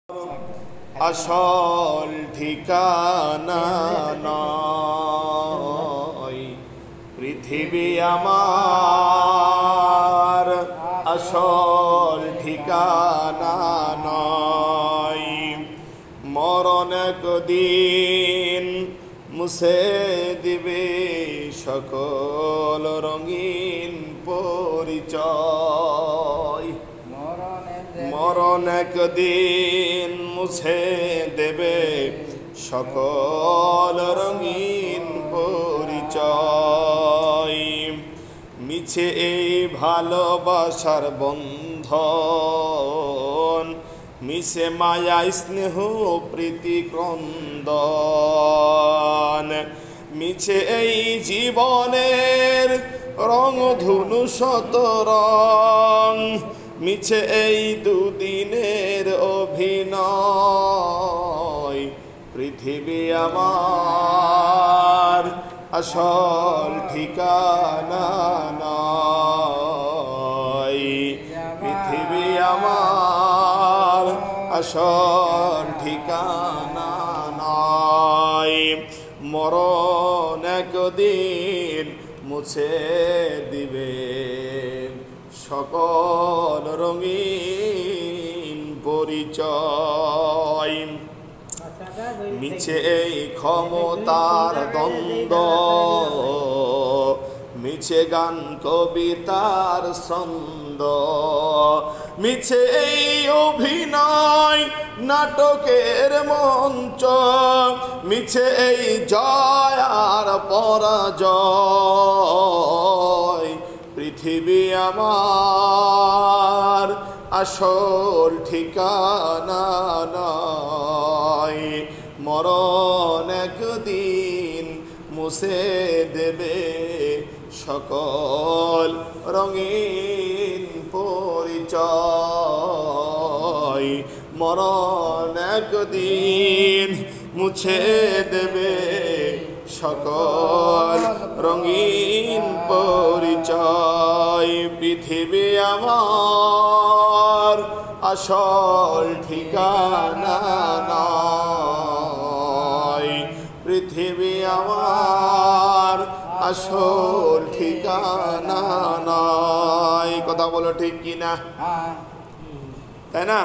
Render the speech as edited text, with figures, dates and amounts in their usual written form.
আসল ঠিকানা নয় পৃথিবী আমার, আসল ঠিকানা নয়। মরণ একদিন মুছে দিবে সকল রঙিন পরিচয়। মরণ একদিন মুছে দেবে সকল রঙিন পরিচয়। মিছে এই ভালোবাসার বন্ধন, মিছে মায়া স্নেহ প্রীতি ক্রন্দন, মিছে এই জীবনের রং ধনু শত রং, মিছে এই দুদিনের অভিনয়। পৃথিবী আমার, আসল ঠিকানা নয়। পৃথিবী আমার, আসল ঠিকানা নয়। মরণ একদিন মুছে দিবে সকল রঙিন পরিচয়। মিছে এই ক্ষমতার দ্বন্দ্ব, মিছে গান কবিতার ছন্দ, মিছে এই অভিনয় নাটকের মঞ্চ, মিছে এই জয় আর পরাজয়। পৃথিবী আমার, আসল ঠিকানা নয়। মরণ একদিন মুছে দেবে সকল রঙিন পরিচয়। মরণ একদিন মুছে দেবে সকল রঙিন পরিচয়। পৃথিবী আমার, আসল ঠিকানা নয়। পৃথিবী আমার, আসল ঠিকানা নয়। কথা বলো ঠিক কিনা? তাই না?